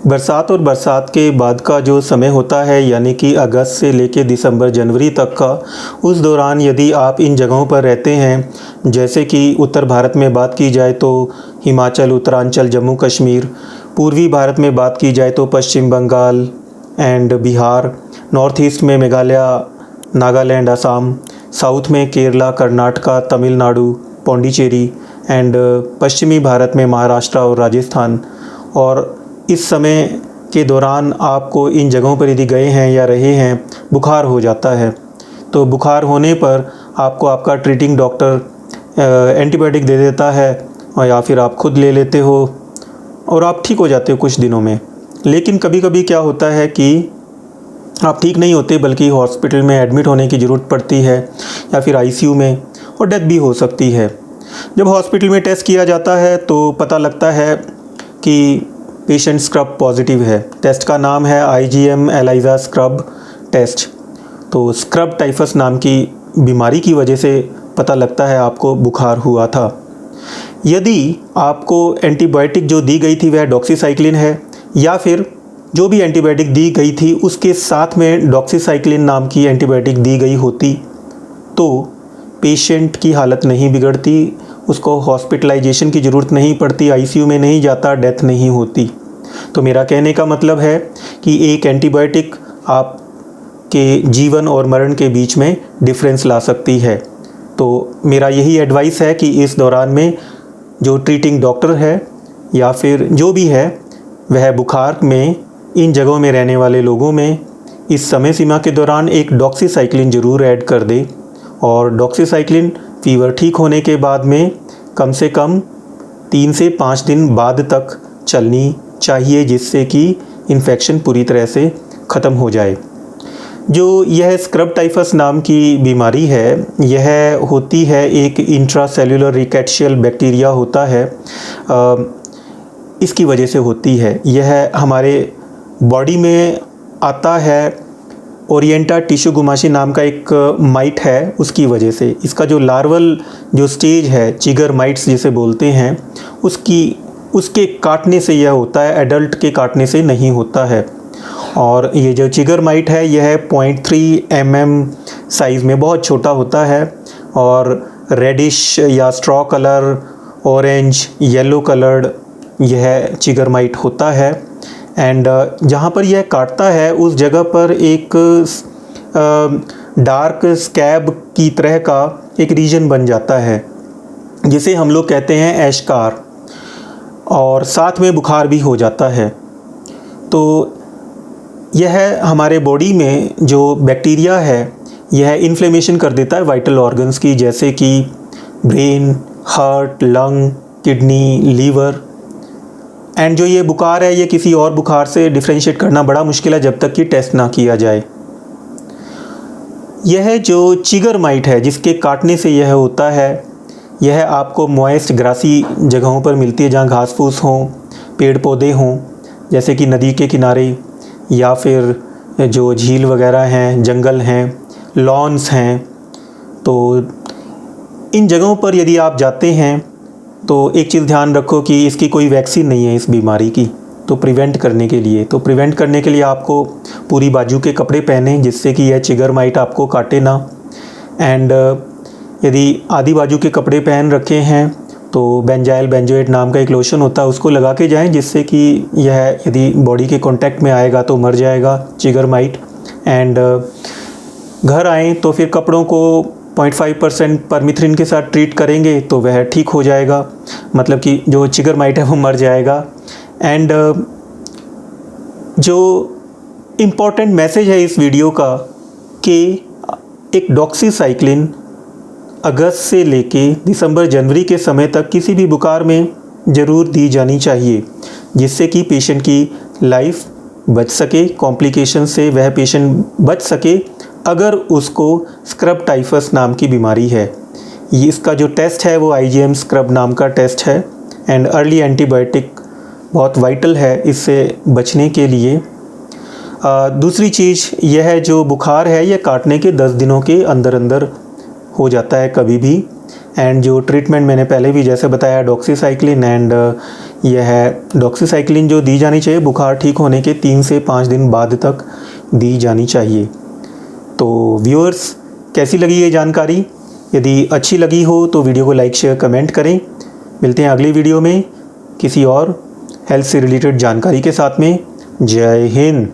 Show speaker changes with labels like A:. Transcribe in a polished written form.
A: बरसात और बरसात के बाद का जो समय होता है यानी कि अगस्त से लेकर दिसंबर जनवरी तक का, उस दौरान यदि आप इन जगहों पर रहते हैं, जैसे कि उत्तर भारत में बात की जाए तो हिमाचल, उत्तरांचल, जम्मू कश्मीर, पूर्वी भारत में बात की जाए तो Paschim Bangal and Bihar, north east में मेघालय, नागालैंड, असम, साउथ में केरला, कर्नाटका, तमिलनाडु, पौंडीचेरी एंड पश्चिमी भारत में महाराष्ट्र और राजस्थान। और इस समय के दौरान आपको इन जगहों पर यदि गए हैं या रहे हैं, बुखार हो जाता है, तो बुखार होने पर आपको आपका ट्रीटिंग डॉक्टर एंटीबायोटिक दे देता है और या फिर आप खुद ले लेते हो और आप ठीक हो जाते हो कुछ दिनों में। लेकिन कभी कभी क्या होता है कि आप ठीक नहीं होते बल्कि हॉस्पिटल में एडमिट होने की ज़रूरत पड़ती है या फिर आईसीयू में, और डेथ भी हो सकती है। जब हॉस्पिटल में टेस्ट किया जाता है तो पता लगता है कि पेशेंट स्क्रब पॉजिटिव है। टेस्ट का नाम है IgM ELISA स्क्रब टेस्ट। तो स्क्रब टाइफस नाम की बीमारी की वजह से पता लगता है आपको बुखार हुआ था। यदि आपको एंटीबायोटिक जो दी गई थी वह डॉक्सीसाइक्लिन है या फिर जो भी एंटीबायोटिक दी गई थी उसके साथ में डॉक्सीसाइक्लिन नाम की एंटीबायोटिक दी गई होती तो पेशेंट की हालत नहीं बिगड़ती, उसको हॉस्पिटलाइजेशन की ज़रूरत नहीं पड़ती, आईसीयू में नहीं जाता, डेथ नहीं होती। तो मेरा कहने का मतलब है कि एक एंटीबायोटिक आपके जीवन और मरण के बीच में डिफरेंस ला सकती है। तो मेरा यही एडवाइस है कि इस दौरान में जो ट्रीटिंग डॉक्टर है या फिर जो भी है वह बुखार में इन जगहों में रहने वाले लोगों में इस समय सीमा के दौरान एक डॉक्सीसाइक्लिन ज़रूर ऐड कर दे। और डॉक्सीसाइक्लिन फीवर ठीक होने के बाद में कम से कम 3 से 5 दिन बाद तक चलनी चाहिए, जिससे कि इन्फेक्शन पूरी तरह से ख़त्म हो जाए। जो यह स्क्रब टाइफस नाम की बीमारी है, यह होती है एक इंट्रासेल्युलर रिकेट्शियल बैक्टीरिया होता है, इसकी वजह से होती है। यह हमारे बॉडी में आता है ओरिएंटा टिश्यू गुमाशी नाम का एक माइट है, उसकी वजह से। इसका जो लार्वल जो स्टेज है, चिगर माइट्स जिसे बोलते हैं, उसके काटने से यह होता है, एडल्ट के काटने से नहीं होता है। और ये जो चिगर माइट है यह 0.3 mm साइज़ में बहुत छोटा होता है और रेडिश या straw colour, orange, yellow coloured यह चिगर माइट होता है। एंड जहाँ पर यह काटता है उस जगह पर एक डार्क स्कैब की तरह का एक रीजन बन जाता है जिसे हम लोग कहते हैं एशकार, और साथ में बुखार भी हो जाता है। तो यह हमारे बॉडी में जो बैक्टीरिया है यह इन्फ्लेमेशन कर देता है वाइटल ऑर्गन्स की, जैसे कि brain, heart, lung, kidney, liver. And जो ये बुखार है ये किसी और बुखार से डिफ्रेंशिएट करना बड़ा मुश्किल है जब तक कि टेस्ट ना किया जाए। यह जो चिगर माइट है जिसके काटने से यह होता है, यह आपको मॉइस्ट ग्रासी जगहों पर मिलती है जहाँ घास फूस हों, पेड़ पौधे हों, जैसे कि नदी के किनारे या फिर जो झील वगैरह हैं, जंगल हैं, लॉन्स हैं। तो इन जगहों पर यदि आप जाते हैं तो एक चीज़ ध्यान रखो कि इसकी कोई वैक्सीन नहीं है इस बीमारी की। तो प्रिवेंट करने के लिए आपको पूरी बाजू के कपड़े पहने जिससे कि यह चिगर माइट आपको काटे ना। एंड यदि आधी बाजू के कपड़े पहन रखे हैं तो बेंजाइल बेंजोएट नाम का एक लोशन होता है, उसको लगा के जाएं, जिससे कि यह यदि बॉडी के कांटेक्ट में आएगा तो मर जाएगा चिगर माइट। एंड घर आएँ तो फिर कपड़ों को 0.5% परमिथ्रिन के साथ ट्रीट करेंगे तो वह ठीक हो जाएगा, मतलब कि जो चिगर माइट है वो मर जाएगा। एंड जो इम्पॉर्टेंट मैसेज है इस वीडियो का कि एक डॉक्सीसाइक्लिन अगस्त से लेके दिसंबर जनवरी के समय तक किसी भी बुखार में ज़रूर दी जानी चाहिए, जिससे कि पेशेंट की लाइफ बच सके, कॉम्प्लिकेशन से वह पेशेंट बच सके अगर उसको स्क्रब टाइफस नाम की बीमारी है। ये इसका जो टेस्ट है वो IgM स्क्रब नाम का टेस्ट है। एंड अर्ली एंटीबायोटिक बहुत वाइटल है इससे बचने के लिए। दूसरी चीज़ यह है, जो बुखार है यह काटने के 10 दिनों के अंदर अंदर हो जाता है कभी भी। एंड जो ट्रीटमेंट मैंने पहले भी जैसे बताया डॉक्सीसाइक्लिन एंड यह डॉक्सीसाइक्लिन जो दी जानी चाहिए बुखार ठीक होने के 3 से 5 दिन बाद तक दी जानी चाहिए। तो व्यूअर्स, कैसी लगी ये जानकारी? यदि अच्छी लगी हो तो वीडियो को लाइक शेयर कमेंट करें। मिलते हैं अगली वीडियो में किसी और हेल्थ से रिलेटेड जानकारी के साथ में। जय हिंद।